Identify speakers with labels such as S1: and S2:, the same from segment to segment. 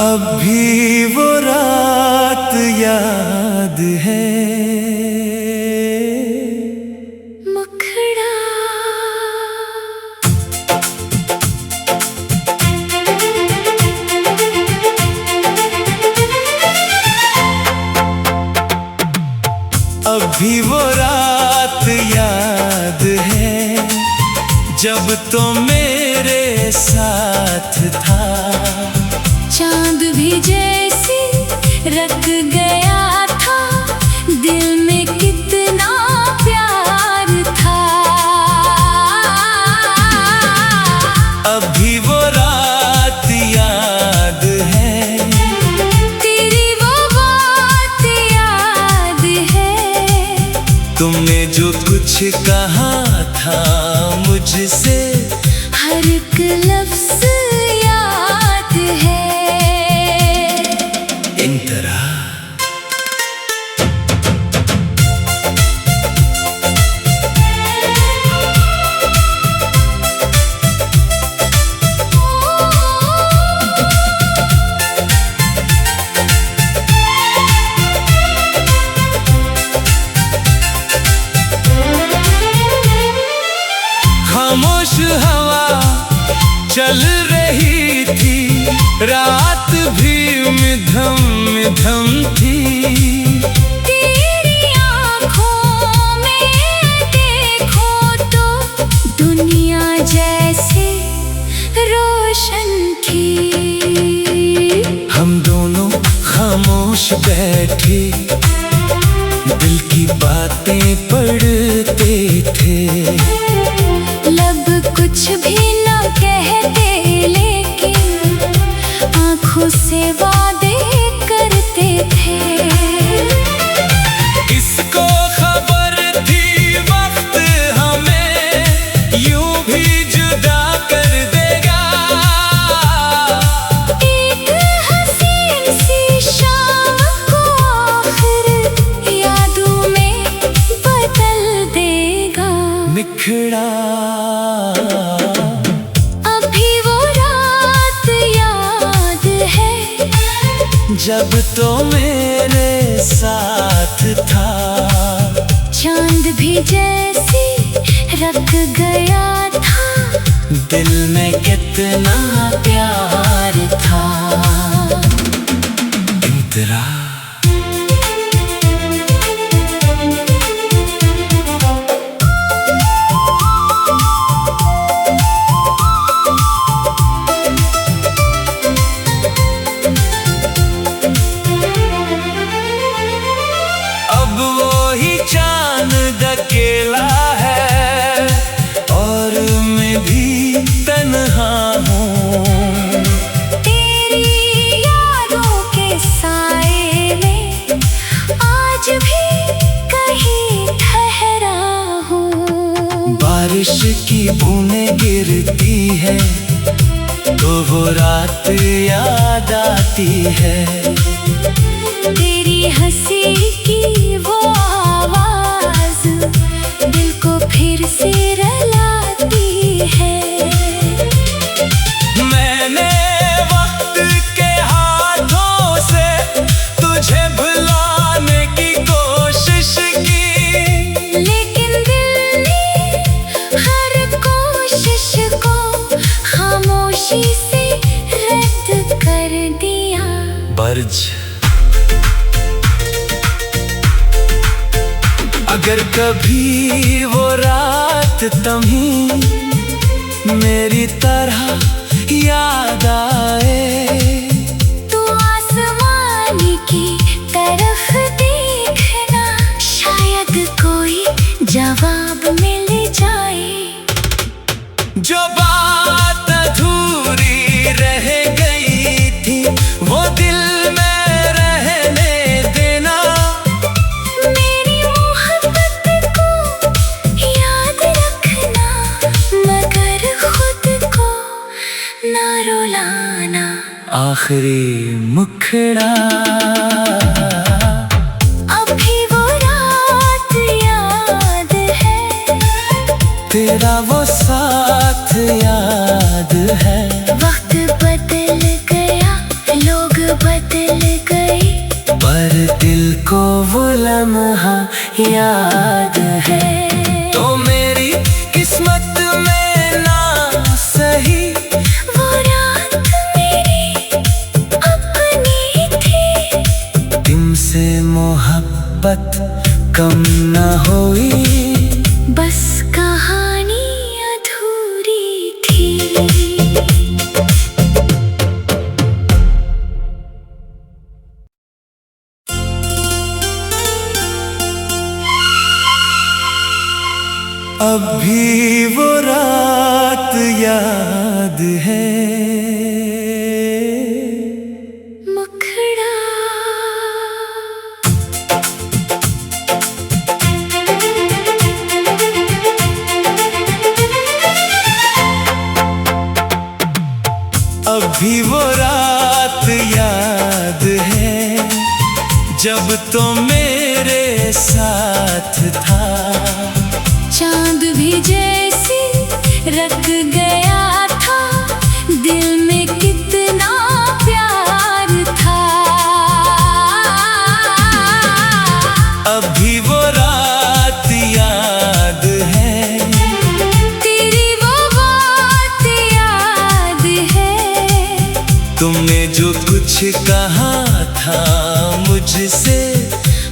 S1: अब भी वो रात याद है।
S2: मुखड़ा
S1: अब भी वो रात याद है जब तो मेरे साथ था।
S2: चांद भी जैसे रख गया था, दिल में कितना प्यार था।
S1: अब भी वो रात याद है,
S2: तेरी वो बात याद है।
S1: तुमने जो कुछ कहा था मुझसे,
S2: हर एक लफ्ज़ याद है।
S1: इंतरा खामोश हवा चल रही थी, रात भी मिधम मिधम थी।
S2: तेरी आँखों में देखो तो दुनिया जैसे रोशन थी।
S1: हम दोनों खामोश बैठे, दिल की बातें पढ़ते थे।
S2: लब कुछ भी न कहते, लेकिन आँखों से वादे करते थे।
S1: किसको खबर थी वक्त हमें यूं भी जुदा कर देगा।
S2: एक हसीन सी शाम को आखिर यादों में बदल देगा।
S1: निखड़ा
S2: अभी वो रात याद है
S1: जब तो मेरे साथ था।
S2: चांद भी जैसे रख गया था,
S1: दिल में कितना प्यार था। इंतरा चांद अकेला है और मैं भी तन्हा हूँ।
S2: तेरी यादों के साए में आज भी कहीं ठहरा हूँ।
S1: बारिश की बूंदें गिरती है तो वो रात याद आती है।
S2: तेरी हंसी की वो आवाज दिल को फिर से रुलाती है।
S1: मैंने वक्त के हाथों से तुझे भुलाने की कोशिश की,
S2: लेकिन दिल ने हर कोशिश को खामोशी से रद्द कर दिया।
S1: बर्ज अगर कभी वो रात तुम्हें मेरी तरह याद आए,
S2: तू आसमानी की तरफ देखना, शायद कोई जवाब मिल जाए।
S1: जो बात अधूरी रह गई थी वो दिल में रहने देना।
S2: मेरी मोहब्बत को याद रखना, मगर खुद को ना रुलाना।
S1: आखिरी मुखड़ा
S2: अभी वो रात याद है,
S1: तेरा वो साथ याद है।
S2: वक्त बदल गया, लोग
S1: वो लम्हा याद है। तो मेरी किस्मत में ना सही
S2: वो रात मेरी अपनी थी,
S1: तुमसे मोहब्बत कम ना हुई,
S2: बस कहानी अधूरी थी।
S1: अब भी वो रात याद है।
S2: मुखड़ा
S1: अब भी वो रात याद है, जब तो मेरे साथ था।
S2: चांद भी जैसे रख गया था, दिल में कितना प्यार था।
S1: अब भी वो रात याद है,
S2: तेरी वो बात याद है,
S1: तुमने जो कुछ कहा था मुझसे,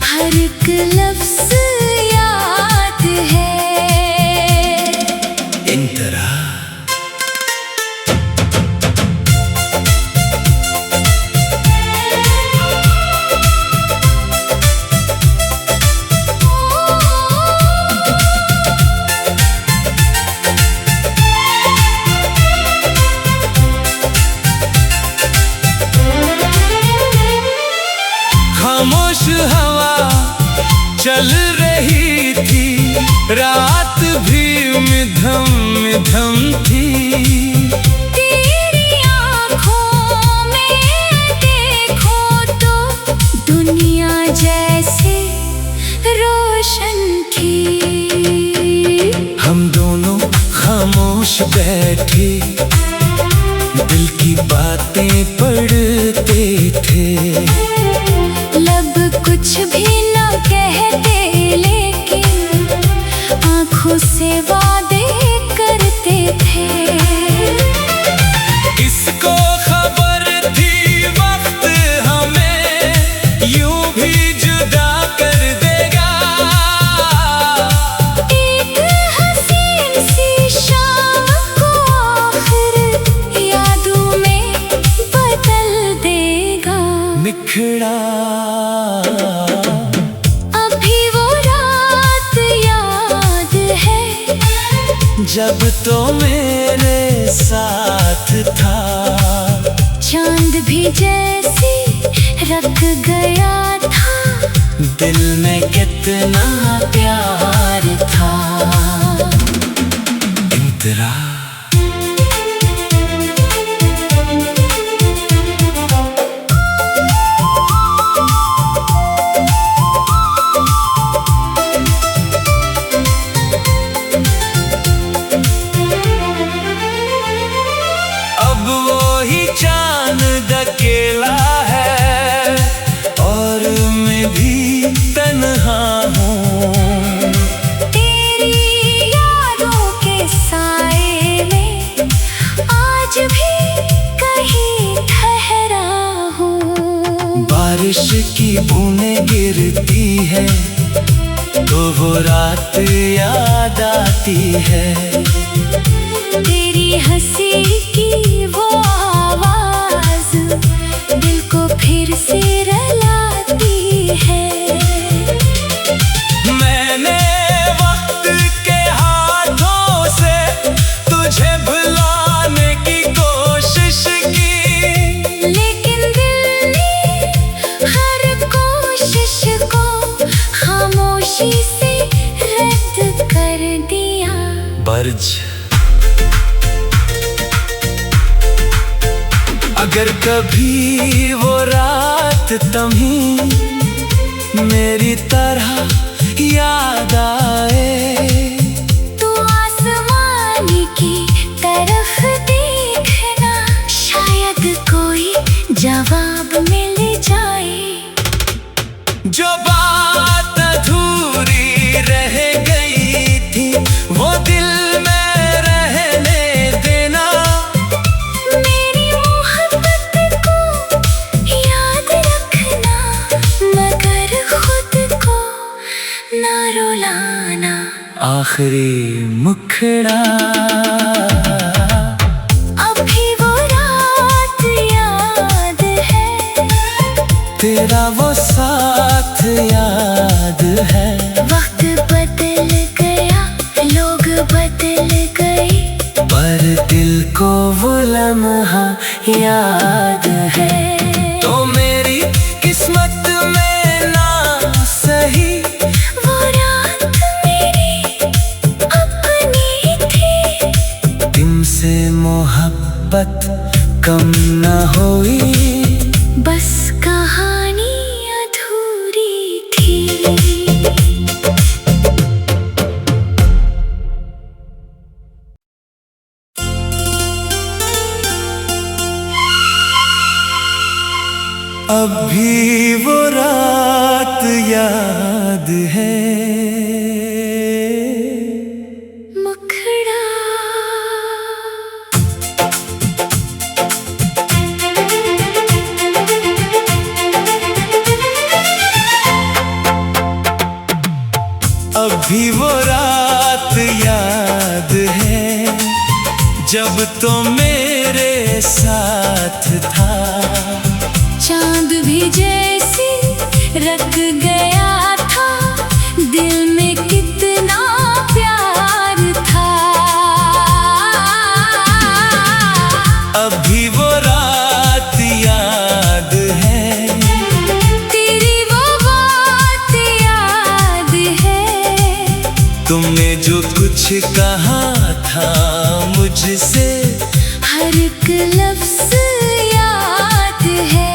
S2: हर एक लफ्ज़ याद है।
S1: इंतरा खामोश हवा चल रही थी, रात भी मिधम मिधम थी।
S2: तेरी आँखों में देखो तो दुनिया जैसे रोशन थी।
S1: हम दोनों खामोश बैठे, दिल की बातें पढ़ते थे।
S2: लब कुछ भी न कहते, लेकिन आँखों से वादे करते थे।
S1: किसको खबर थी वक्त हमें यूं भी जुदा कर देगा।
S2: एक हसीन सी शाम को आखिर यादों में बदल देगा।
S1: निखड़ा
S2: अभी वो रात याद है,
S1: जब तो मेरे साथ था।
S2: चांद भी जैसे रख गया था,
S1: दिल में कितना प्यार था। इंतरा अब वो ही चांद अकेला है, और मैं भी तन्हा हूँ।
S2: तेरी यादों के साए में आज भी कहीं ठहरा हूँ।
S1: बारिश की बूंदें गिरती है, तो वो रात याद आती है।
S2: तेरी हंसी की वो आवाज दिल को फिर से रुलाती है।
S1: मैंने वक्त के हाथों से तुझे भुलाने की कोशिश की,
S2: लेकिन दिल ने हर कोशिश को खामोशी से रद्द कर दिया।
S1: बर्ज अगर कभी वो रात तुम्हें मेरी तरह याद आए,
S2: तो आसमान की तरफ देखना, शायद कोई जवाब मिल जाए।
S1: जो बात आखिरी मुखड़ा।
S2: अभी वो रात याद है,
S1: तेरा वो साथ याद है।
S2: वक्त बदल गया, लोग बदल गए,
S1: पर दिल को वो लम्हा याद है। तो मेरी किस्मत में ना सही,
S2: वो रात मेरी अपनी थी।
S1: तुमसे मोहब्बत कम न हुई,
S2: बस कहानी अधूरी थी।
S1: अब भी वो रात याद है।
S2: मुखड़ा
S1: अब भी वो रात याद है, जब तो मेरे साथ था।
S2: चांद भी जैसे रख गया था, दिल में कितना प्यार था।
S1: अब भी वो रात याद है,
S2: तेरी वो बात याद है।
S1: तुमने जो कुछ कहा था मुझसे,
S2: हर एक लफ्ज़ याद है।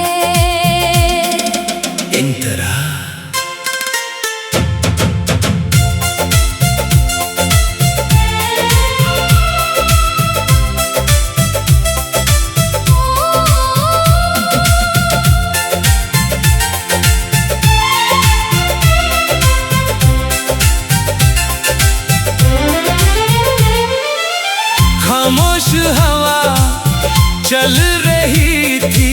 S1: इंतरा खामोश हवा चल रही थी,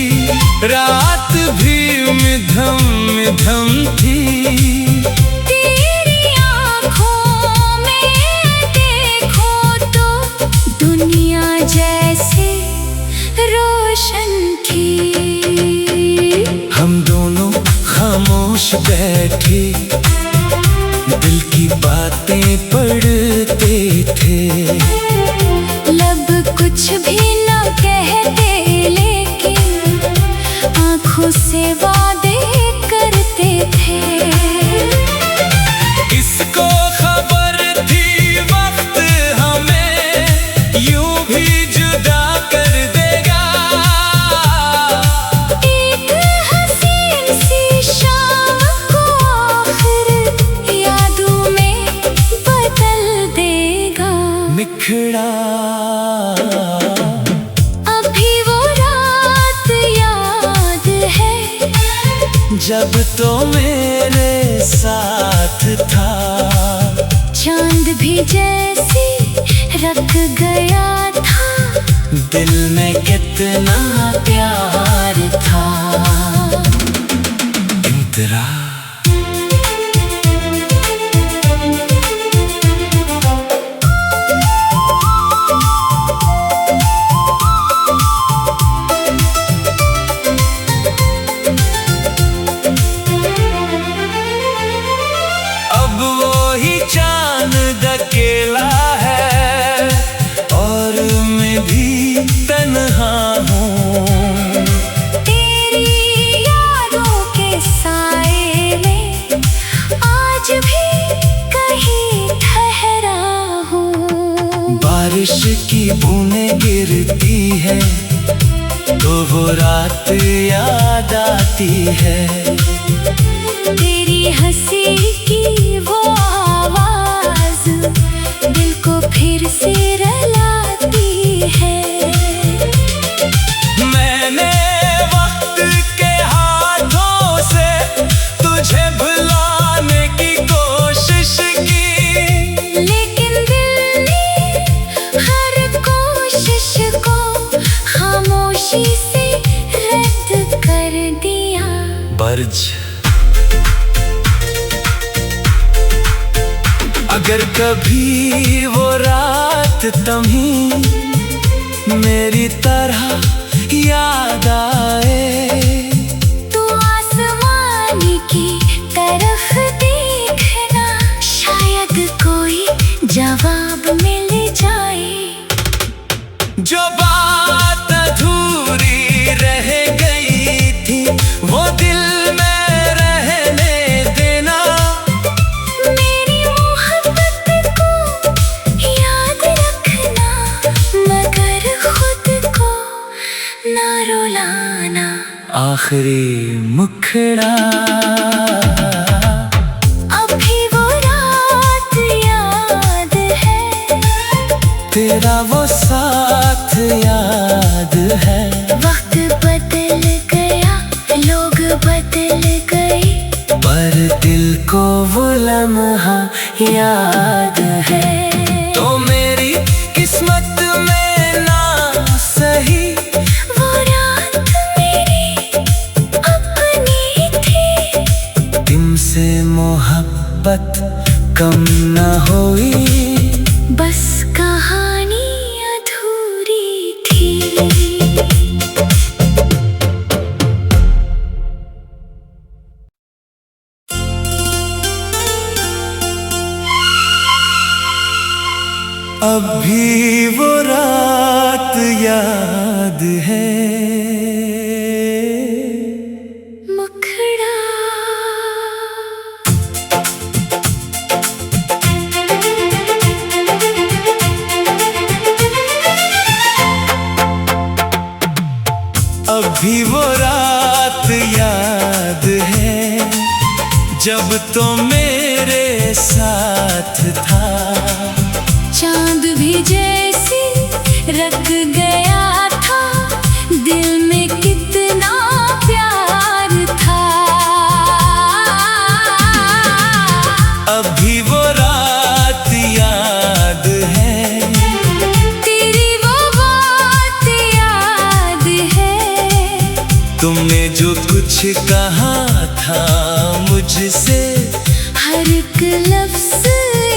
S1: रात भी मिधम मिधम थी।
S2: तेरी आँखों में देखो तो दुनिया जैसे रोशन थी।
S1: हम दोनों खामोश बैठे, दिल की बातें पढ़ते थे।
S2: लब कुछ भी न कहते, लेकिन आँखों से वादे करते थे।
S1: किसको खबर थी वक्त हमें यूं भी जुदा कर देगा।
S2: एक हसीन सी शाम को आखिर यादों में बदल देगा।
S1: निखड़ा
S2: अभी वो रात याद है,
S1: जब तो मेरे साथ था।
S2: चांद भी जैसे रख गया था,
S1: दिल में कितना प्यार था। इंतरा अब वो ही चांद अकेला है, और मैं भी तन्हा हूँ।
S2: तेरी यादों के साए में आज भी कहीं ठहरा हूँ।
S1: बारिश की बूंदें गिरती है, तो वो रात याद आती है।
S2: तेरी हंसी की वो आवाज दिल को फिर से रुलाती है।
S1: मैंने वक्त के हाथों से तुझे भुलाने की कोशिश की,
S2: लेकिन दिल ने हर कोशिश को खामोशी से रद्द कर दिया।
S1: बर्ज अगर कभी वो रात तुम्हें मेरी तरह याद आए,
S2: तू आसमान की तरफ देखना, शायद कोई जवाब मिल जाए।
S1: जो बात अधूरी रह गई थी वो दिल में रहने देना,
S2: मेरी मोहब्बत को याद रखना, मगर खुद को ना रुलाना।
S1: आखिरी मुखड़ा
S2: अभी वो रात याद है,
S1: तेरा वो साथ याद है।
S2: वक्त बदल गया, लोग बदल गए,
S1: पर दिल को वो लम्हा याद है। तो मेरी किस्मत में ना सही
S2: वो रात मेरी अपनी थी,
S1: तुमसे मोहब्बत कम न हुई,
S2: बस कहानी अधूरी थी।
S1: अब भी वो रात याद है।
S2: मुखड़ा
S1: अब भी वो रात याद है, जब तो मेरे साथ था।
S2: चांद भी जैसे रख गया था, दिल में कितना प्यार था।
S1: अब भी वो रात याद है,
S2: तेरी वो बात याद है,
S1: तुमने जो कुछ कहा था मुझसे,
S2: हर एक लफ्ज़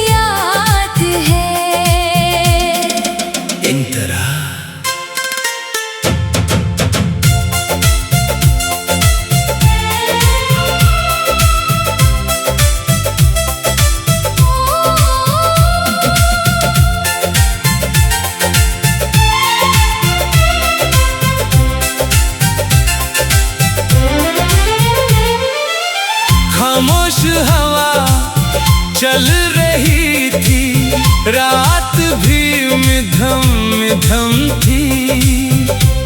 S2: याद है।
S1: इंतरा खामोश हवा चल रही थी, रात भी मिधम मिधम थी।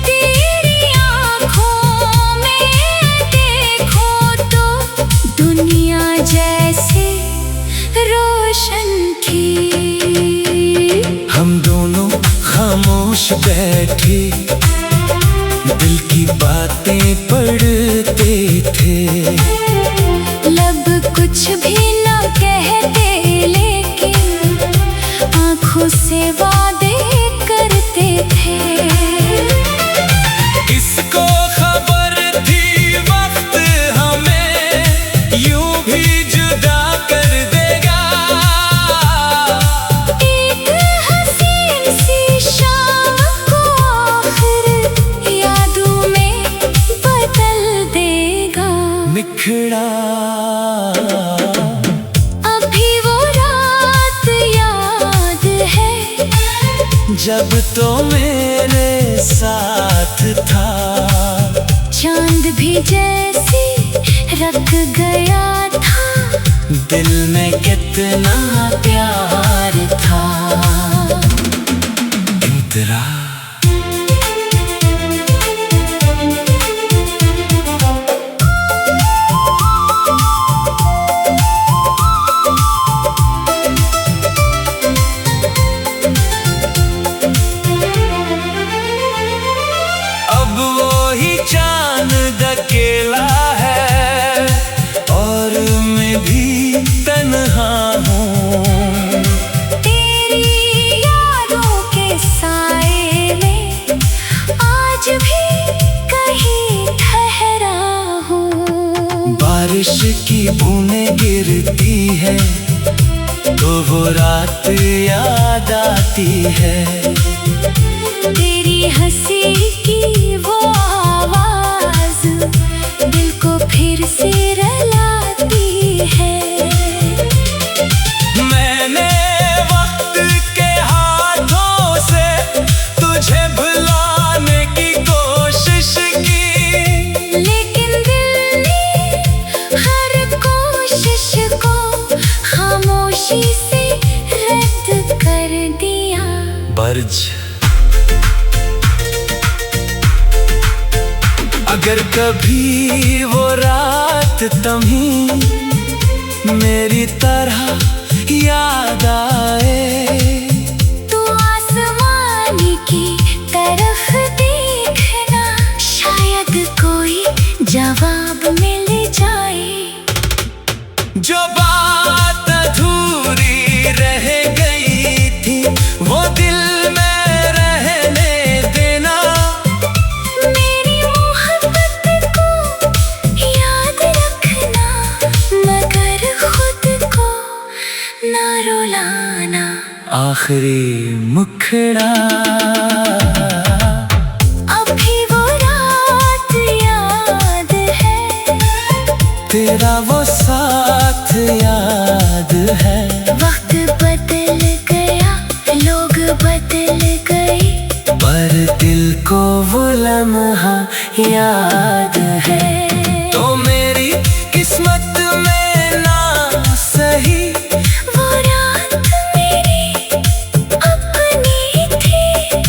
S2: तेरी आँखों में देखो तो दुनिया जैसे रोशन थी।
S1: हम दोनों खामोश बैठे, दिल की बातें पढ़ते थे।
S2: लब कुछ भी न कहते, लेकिन आँखों से वादे करते थे।
S1: किसको खबर थी वक्त हमें यूं भी जुदा कर देगा।
S2: एक हसीन सी शाम को आखिर यादों में बदल देगा।
S1: निखड़ा
S2: अभी वो रात याद है,
S1: जब तो मेरे साथ था।
S2: चांद भी जैसे रख गया था,
S1: दिल में कितना प्यार था। इंतरा अब वो ही चांद अकेला है, और मैं भी तन्हा हूँ।
S2: तेरी यादों के साए में आज भी कहीं ठहरा हूँ।
S1: बारिश की बूंदें गिरती है तो वो रात याद आती है।
S2: तेरी हंसी की वो आवाज दिल को फिर से रुलाती है।
S1: मैंने वक्त के हाथों से तुझे भुलाने की कोशिश की,
S2: लेकिन दिल ने हर कोशिश को खामोशी से रद्द कर दिया।
S1: बर्ज अगर कभी वो रात तुम्हें मेरी तरह याद आए,
S2: तो आसमानी की तरफ देखना, शायद कोई जवाब मिल जाए।
S1: जो बात अधूरी रह गई थी वो दिल में रहने देना।
S2: मेरी मोहब्बत को याद रखना, मगर खुद को ना रुलाना।
S1: आखिरी मुखड़ा
S2: अभी वो रात याद है,
S1: तेरा वो साथ याद है।
S2: वक्त बदल गया, लोग बदल गए,
S1: पर दिल को वो लम्हा याद है। तो मेरी किस्मत में ना सही
S2: वो रात मेरी अपनी थी।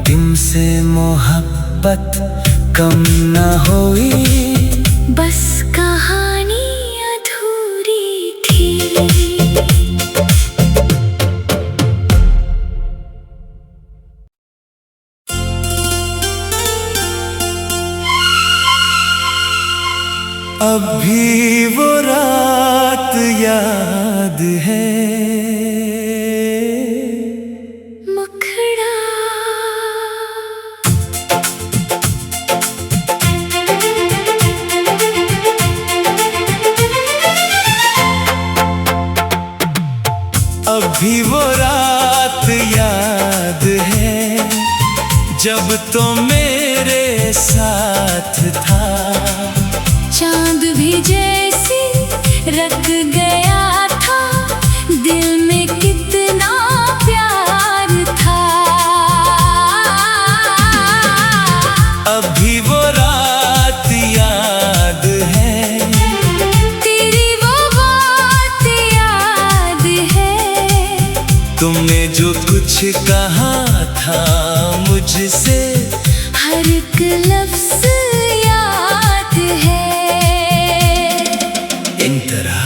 S1: तुमसे मोहब्बत कम न हुई,
S2: बस कहानी अधूरी थी।
S1: अब भी वो रात याद है।
S2: मुखड़ा
S1: अब भी वो रात याद है, जब तो मेरे साथ था।
S2: चांद भी जैसे रख गया था, दिल में कितना प्यार था।
S1: अब भी वो रात याद है,
S2: तेरी वो बात याद है।
S1: तुमने जो कुछ कहा था मुझसे,
S2: हर एक लफ्ज़ याद है।
S1: इंतरा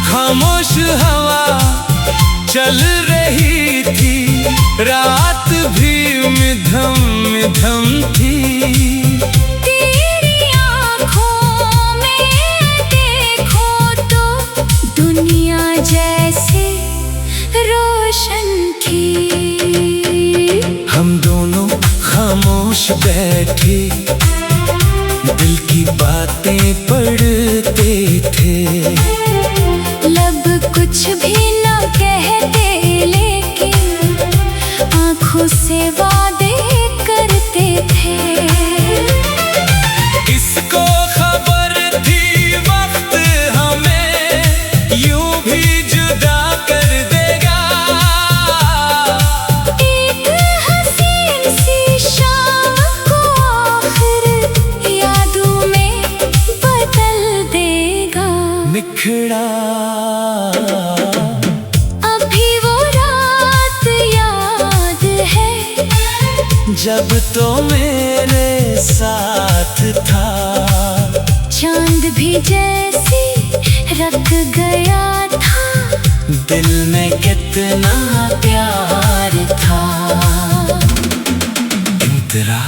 S1: खामोश हवा चल रही थी, रात भी मिधम मिधम थी।
S2: तेरी आँखों में देखो तो दुनिया जैसे रोशन थी।
S1: हम दोनों खामोश बैठे, दिल की बातें पढ़ते थे।
S2: लब कुछ भी न कहते, लेकिन आँखों से वादे करते थे।
S1: किसको खबर थी वक्त हमें यूं भी जुदा कर देगा।
S2: एक हसीन सी शाम को आखिर यादों में बदल देगा।
S1: निखड़ा
S2: अभी वो रात याद है,
S1: जब तो मेरे साथ था।
S2: चांद भी जैसे रख गया था,
S1: दिल में कितना प्यार था। इंतरा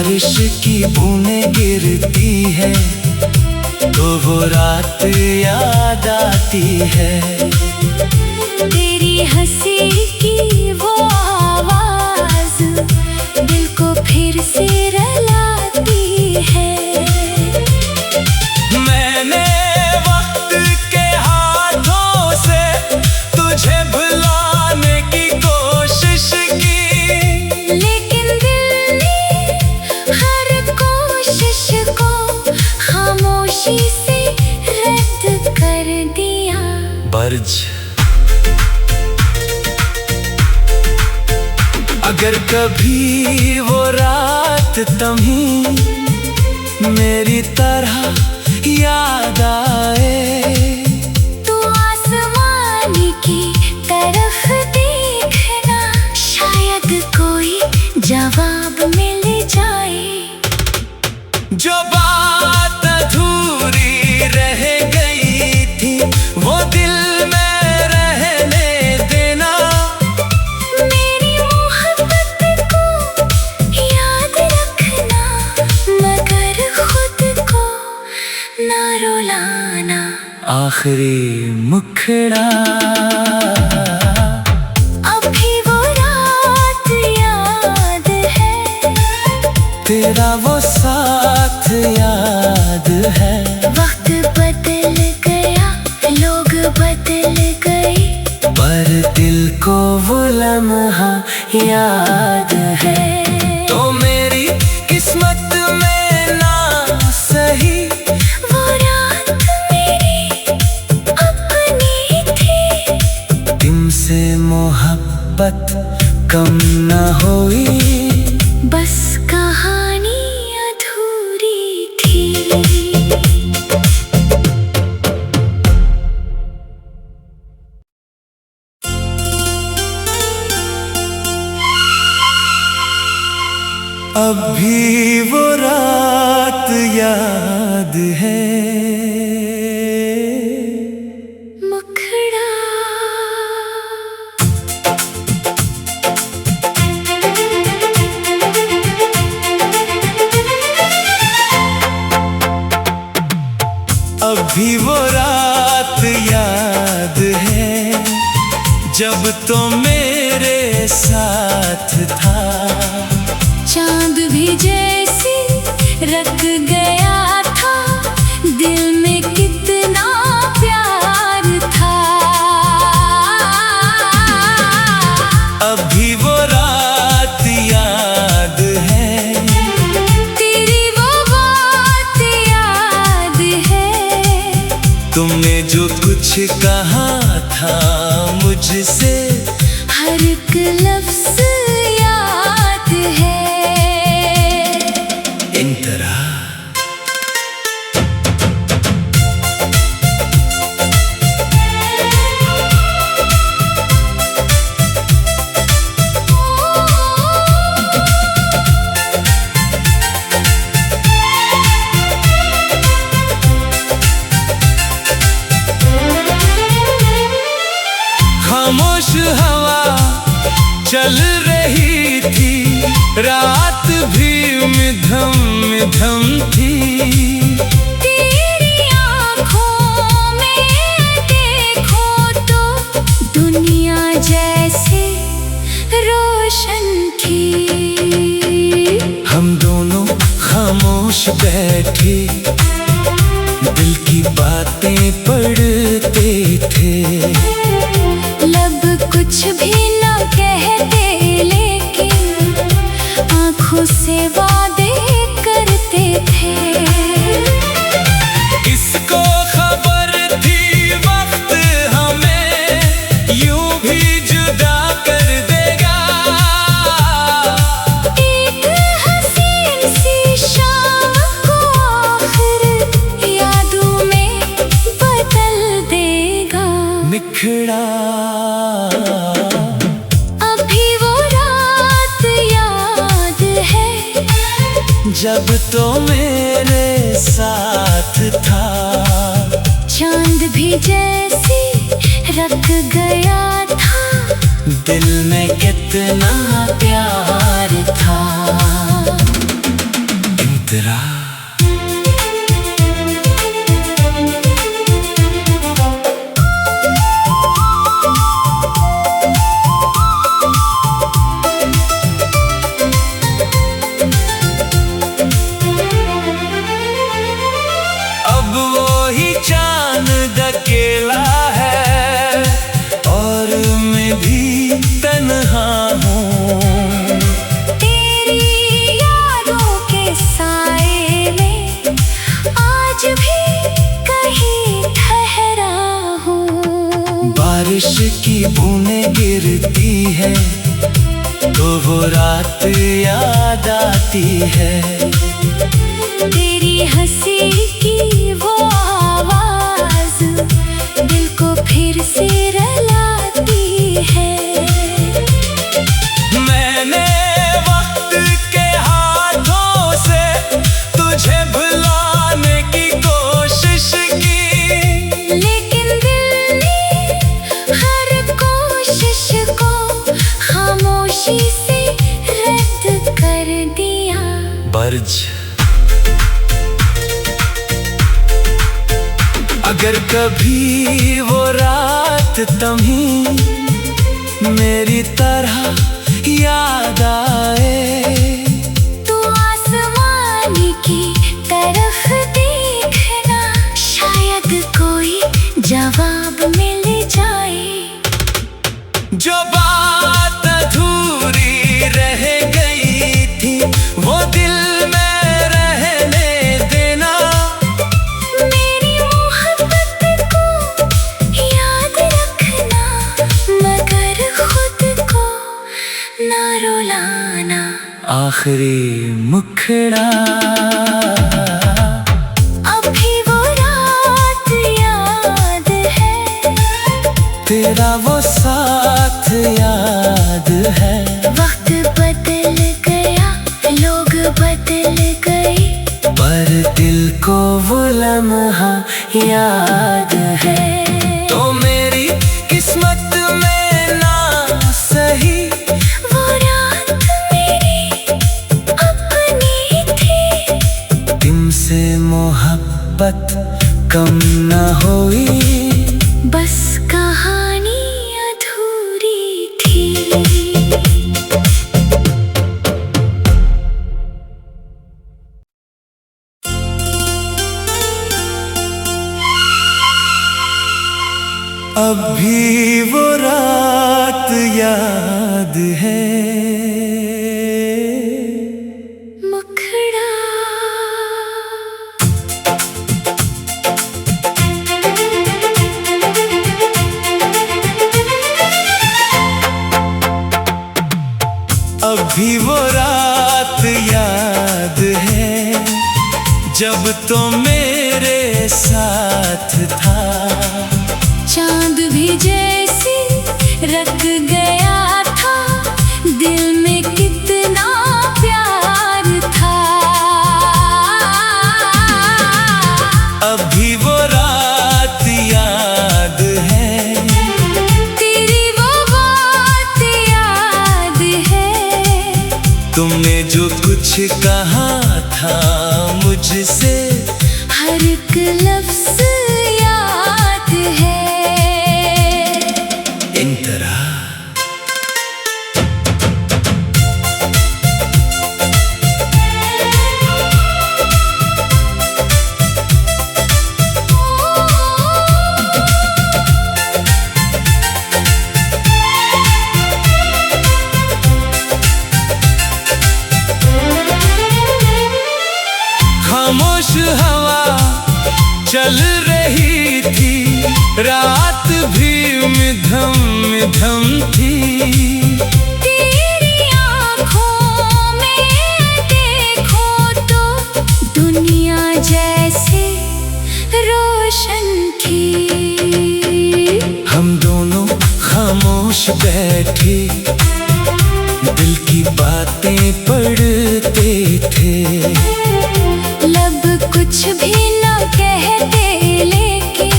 S1: बारिश की बूंदें गिरती है तो वो रात याद आती है।
S2: तेरी हंसी की वो आवाज दिल को फिर से रुलाती है।
S1: मैंने वक्त के हाथों से तुझे भुलाने की कोशिश की,
S2: लेकिन दिल ने हर कोशिश को खामोशी से रद्द कर दिया।
S1: बर्ज अगर कभी वो रात तुम्हें मेरी तरह याद आए
S2: तो आसमान की तरफ देखना, शायद कोई जवाब मिल जाए।
S1: जो बात अधूरी रह गई थी वो दिल में रहने देना।
S2: मेरी मोहब्बत को याद रखना, मगर खुद को ना रुलाना।
S1: आखिरी मुखड़ा
S2: अभी वो रात याद है,
S1: तेरा वो साथ याद है।
S2: वक्त बदल गया, लोग बदल गए,
S1: पर दिल को वो लम्हा याद है। तो मेरी किस्मत में ना सही
S2: वो रात मेरी अपनी थी।
S1: तुमसे मोहब्बत कम न हुई,
S2: बस कहानी अधूरी थी।
S1: अब भी वो रात याद है।
S2: मुखड़ा
S1: अब भी वो रात याद है जब तो मेरे साथ था।
S2: चांद भी जैसे रख गया था, दिल में कितना प्यार था।
S1: अब भी वो रात याद है,
S2: तेरी वो बात याद है।
S1: तुमने जो कुछ कहा था मुझसे,
S2: हर एक लफ्ज़ याद है।
S1: इन तरह खामोश हवा चल रही थी, रात भी मिधम मिधम थी।
S2: तेरी आँखों में देखो तो दुनिया जैसे रोशन थी।
S1: हम दोनों खामोश बैठे दिल की बातें पढ़ते थे।
S2: लब कुछ भी न कहते, लेकिन आँखों से वादे करते थे।
S1: किसको खबर थी वक्त हमें यूं भी जुदा कर देगा।
S2: एक हसीन सी शाम को आखिर यादों में बदल देगा।
S1: निखड़ा
S2: अभी वो रात याद है,
S1: जब तो मेरे साथ था।
S2: चांद भी जैसे रख गया था,
S1: दिल में कितना प्यार था। इंतरा। अब वो ही चांद अकेला है और मैं भी तन्हा हूँ।
S2: तेरी यादों के साए में आज भी कहीं ठहरा हूँ।
S1: बारिश की बूंदें गिरती है तो वो रात याद आती है।
S2: तेरी हंसी की वो आवाज दिल को फिर से रुलाती है।
S1: मैंने वक्त के हाथों से तुझे भुलाने की कोशिश की,
S2: लेकिन दिल ने हर कोशिश को खामोशी से रद्द कर दिया।
S1: बर्ज अगर कभी वो रात तुम्हें मेरी तरह याद आए
S2: तो आसमानी की तरफ देखना, शायद कोई जवाब मिल जाए।
S1: जो बात अधूरी रह गई थी वो दिल में रहने देना।
S2: मेरी मोहब्बत को याद रखना, मगर खुद को ना रुलाना।
S1: आखिरी मुखड़ा
S2: अभी वो रात याद है,
S1: तेरा वो साथ याद है।
S2: वक्त बदल गया, लोग बदल गए,
S1: पर दिल को वो लम्हा याद है। तो मेरी किस्मत में ना सही
S2: वो रात मेरी अपनी थी।
S1: तुमसे मोहब्बत कम न हुई,
S2: बस कहानी अधूरी थी।
S1: अब भी वो रात याद है।
S2: मुखड़ा
S1: अब भी वो रात याद है जब तो मेरे साथ था।
S2: चांद भी जैसे रख गया था, दिल में कितना प्यार था।
S1: अब भी वो रात याद है,
S2: तेरी वो बात याद है,
S1: तुमने जो कुछ कहा था मुझसे,
S2: हर एक लफ्ज याद है।
S1: इंतरा खामोश हवा चल रही थी, रात भी मिधम मिधम थी।
S2: तेरी आँखों में देखो तो दुनिया जैसे रोशन थी।
S1: हम दोनों खामोश बैठे दिल की बातें पढ़ते थे।
S2: लब कुछ भी न कहते, लेकिन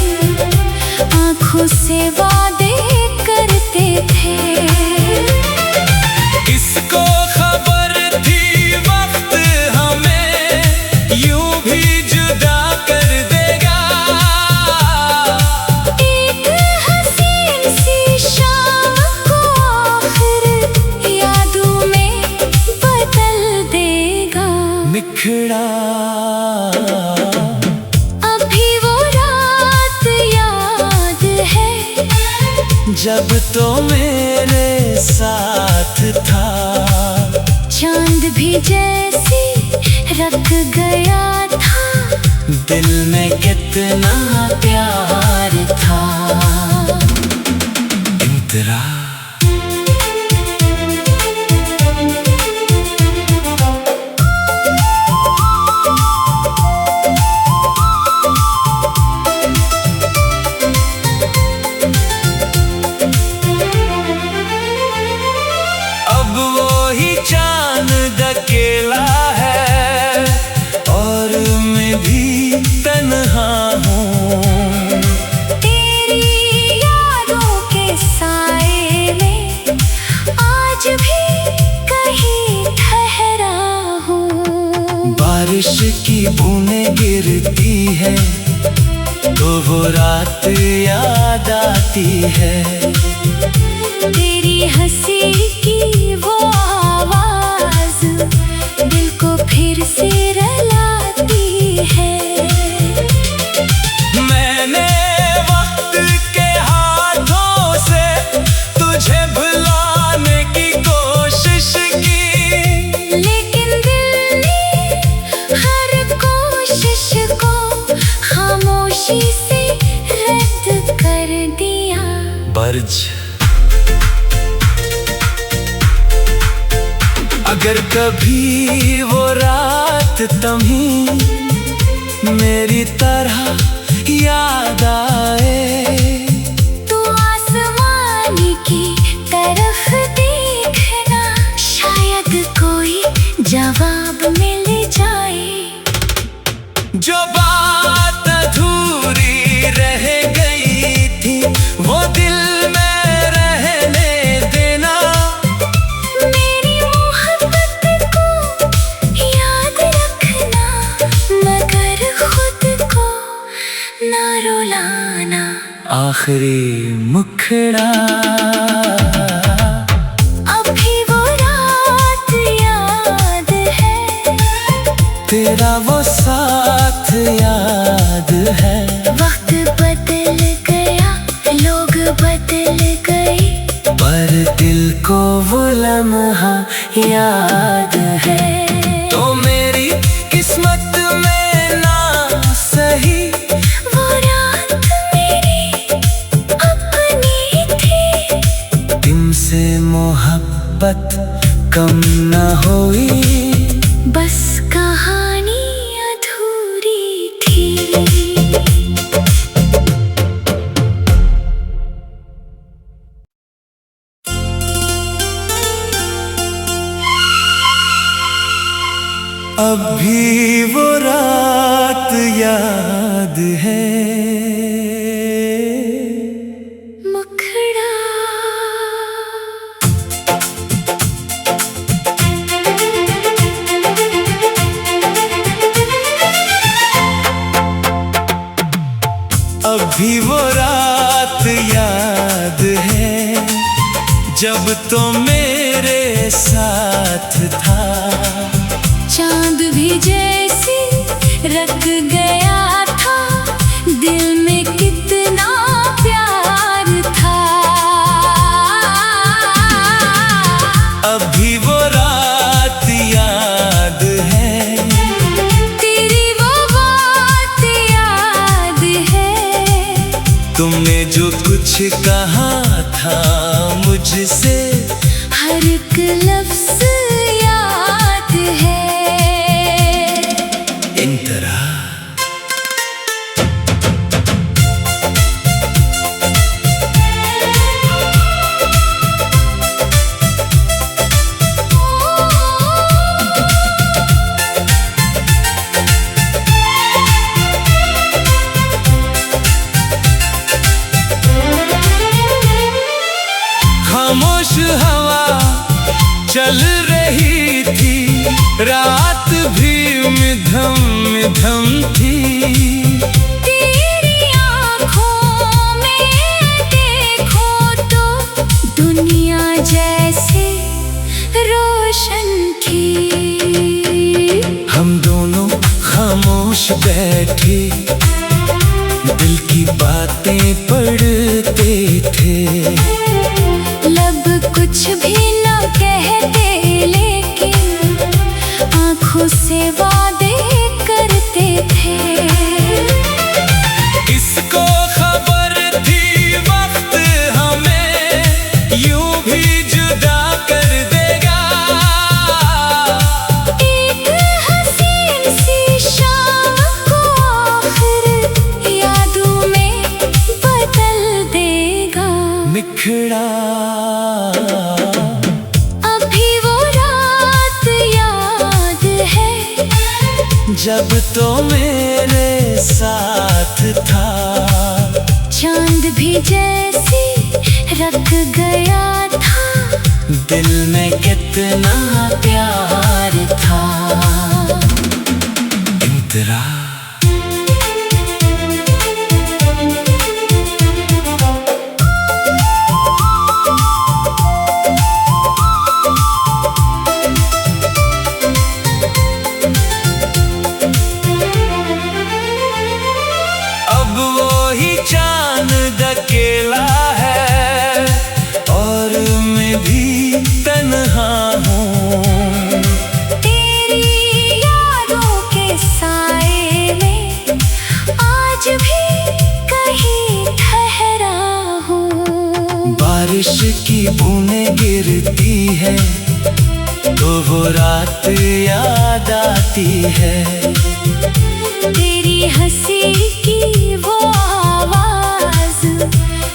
S2: आँखों से वादे करते थे।
S1: इसको खबर थी वक्त हमें निखड़ा।
S2: अभी वो रात याद है
S1: जब तो मेरे साथ था,
S2: चांद भी जैसे रख गया था,
S1: दिल में कितना प्यार था। इंतरा चांद अकेला है और मैं भी तन्हा हूँ।
S2: तेरी यादों के साए में आज भी कहीं ठहरा हूँ।
S1: बारिश की बूंदें गिरती है तो वो रात याद आती है।
S2: तेरी हंसी की वो आवाज दिल को फिर से रुलाती है।
S1: मैंने वक्त के हाथों से तुझे भुलाने की कोशिश की,
S2: लेकिन दिल ने हर कोशिश को खामोशी से रद्द कर दिया।
S1: बर्ज अगर कभी वो रात तुम्हें मेरी तरह याद आए,
S2: तो आसमान की तरफ देखना, शायद कोई जवाब मिल जाए।
S1: जो बात अधूरी रह गई थी वो दिल में रहने देना।
S2: मेरी मोहब्बत को याद रखना, मगर खुद को ना रुलाना।
S1: आखिरी मुखड़ा
S2: अभी वो रात याद है,
S1: तेरा वो साथ याद है।
S2: वक्त बदल गया, लोग बदल गए,
S1: पर दिल को वो लम्हा याद है। तो मेरी किस्मत में ना सही
S2: वो रात मेरी अपनी थी।
S1: तुमसे मोहब्बत कम न हुई,
S2: बस कहानी अधूरी थी।
S1: अब भी वो रात याद है।
S2: मुखड़ा
S1: अब भी वो रात याद है जब तो मेरे साथ था,
S2: चांद भी जैसे रख गया था, दिल में कितना प्यार था।
S1: अब भी वो रात याद है,
S2: तेरी वो बात याद है,
S1: तुमने जो कुछ कहा था मुझसे,
S2: हर एक लफ्ज़ याद है।
S1: इंतरा खामोश हवा चल रही थी, रात भी मिधम मिधम थी।
S2: तेरी आँखों में देखो तो दुनिया जैसे रोशन थी।
S1: हम खामोश बैठे दिल की बातें पढ़ते थे।
S2: लब कुछ भी न कहते लेकिन आंखों से वादे करते थे।
S1: किसको खबर थी वक्त हमें यूं भी जुदा कर देगा।
S2: एक हसीन सी शाम को आखिर यादों में बदल देगा।
S1: निखड़ा
S2: अभी वो रात याद है
S1: जब तो मेरे साथ था।
S2: चांद भी जैसे रख गया था।
S1: दिल में कितना प्यार था। इंतरा अब वो ही चांद अकेला है और मैं भी तन्हा हूँ।
S2: तेरी यादों के साए में आज भी कहीं ठहरा हूँ।
S1: बारिश की बूंदें गिरती है तो वो रात याद आती है।
S2: तेरी हंसी की वो आवाज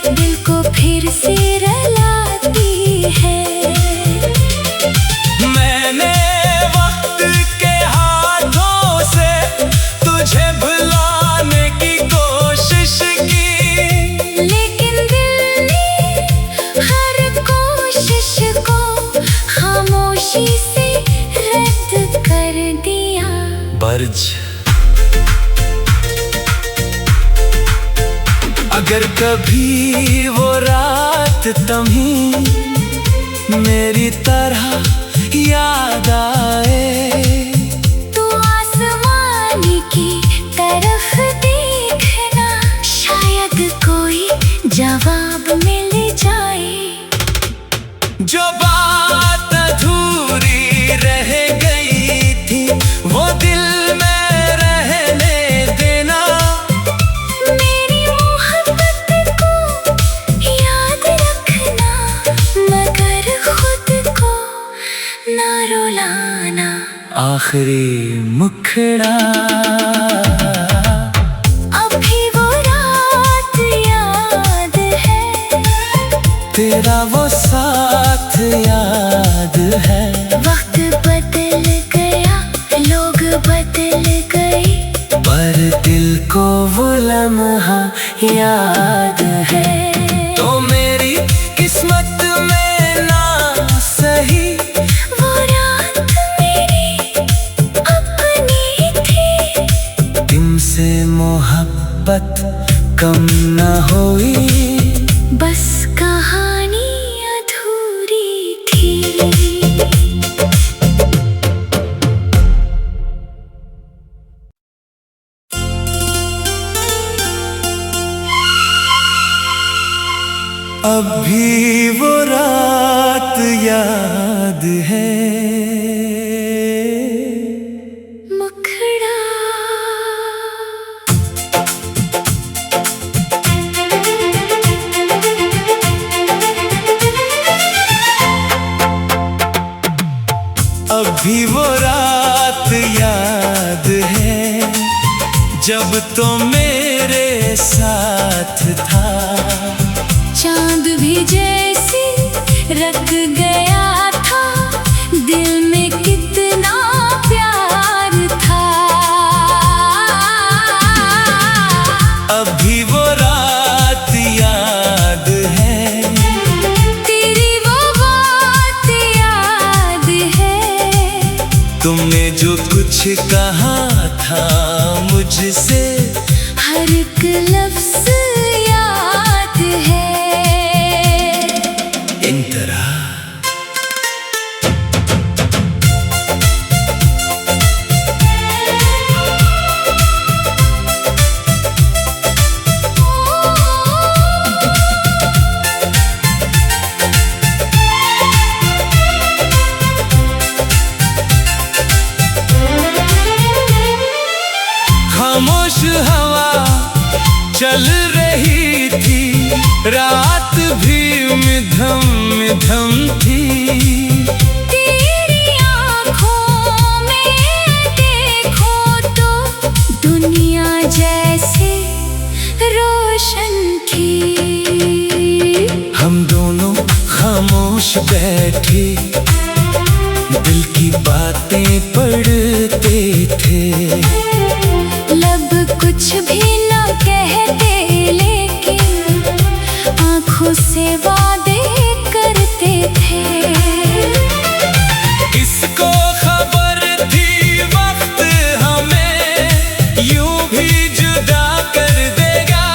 S2: दिल को फिर से रुलाती है।
S1: मैंने वक्त के हाथों से तुझे भुलाने की कोशिश की।
S2: लेकिन दिल ने हर कोशिश को खामोशी से रद्द कर दिया।
S1: बर्ज अगर कभी वो रात तुम्हें मेरी तरह याद आए
S2: तो आसमान की तरफ देखना, शायद कोई जवाब मिल जाए।
S1: जो बात अधूरी रह गई थी वो दिल में रहने देना।
S2: मेरी मोहब्बत को याद रखना, मगर खुद को ना रुलाना।
S1: आखिरी मुखड़ा
S2: अभी वो रात याद है,
S1: तेरा वो साथ याद है।
S2: वक्त बदल गया, लोग बदल गए,
S1: पर दिल को वो लम्हा याद है। तो मेरी किस्मत में ना सही
S2: वो रात मेरी अपनी थी।
S1: तुमसे मोहब्बत कम न हुई,
S2: बस कहानी अधूरी थी।
S1: अब भी वो रात याद है।
S2: मुखड़ा
S1: अब भी वो रात याद है जब तो मेरे साथ था।
S2: चांद भी जैसे रख गया था, दिल में कितना प्यार था।
S1: अब भी वो रात याद है,
S2: तेरी वो बात याद है।
S1: तुमने जो कुछ कहा था मुझसे,
S2: हर एक लफ्ज़ याद है।
S1: इंतरा हवा चल रही थी, रात भी मिधम मिधम थी।
S2: तेरी आँखों में देखो तो दुनिया जैसे रोशन थी।
S1: हम दोनों खामोश बैठे, दिल की बातें पढ़ते थे।
S2: लब कुछ भी न कहते, लेकिन आँखों से वादे करते थे।
S1: किसको खबर थी वक्त हमें यूं भी जुदा कर देगा।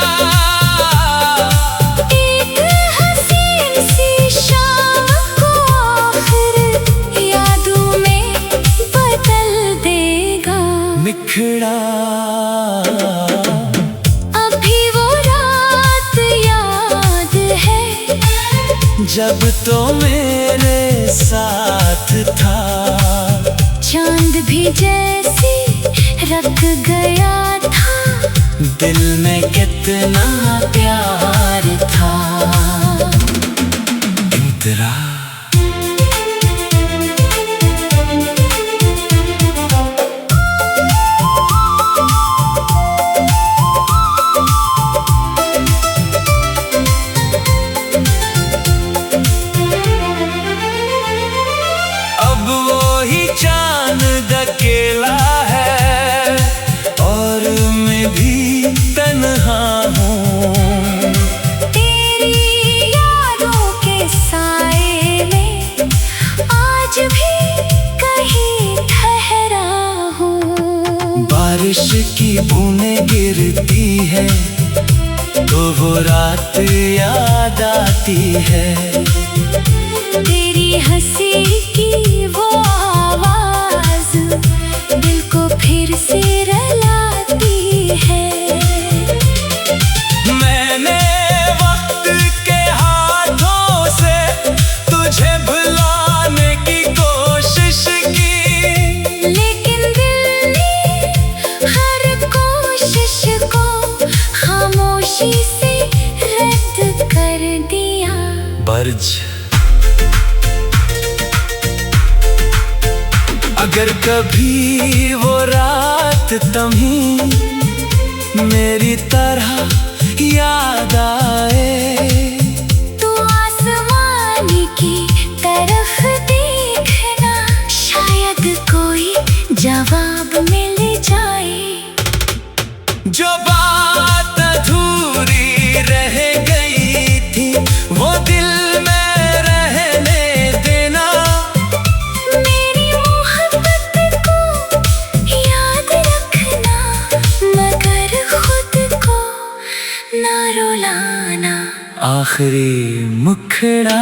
S2: एक हसीन सी शाम को आखिर यादों में बदल देगा।
S1: निखड़ा
S2: अभी वो रात याद है,
S1: जब तो मेरे साथ था।
S2: चांद भी जैसे रख गया था,
S1: दिल में कितना प्यार था। इंतरा अब वो ही चांद अकेला है, और मैं भी तन्हा हूँ।
S2: तेरी यादों के साए में आज भी कहीं ठहरा हूँ।
S1: बारिश की बूंदें गिरती है तो वो रात याद आती है।
S2: तेरी हंसी की वो आवाज दिल को फिर से रुलाती है।
S1: मैंने वक्त के हाथों से तुझे भुलाने की कोशिश की,
S2: लेकिन दिल ने हर कोशिश को खामोशी से रद्द कर दिया।
S1: बर्ज अगर कभी वो रात तुम्हें मेरी तरह याद आए,
S2: तो आसमानी की तरफ देखना, शायद कोई जवाब मिल जाए।
S1: जो बात अधूरी रह गई थी वो दिल में रहने देना।
S2: मेरी मोहब्बत को याद रखना, मगर खुद को ना रुलाना।
S1: आखिरी मुखड़ा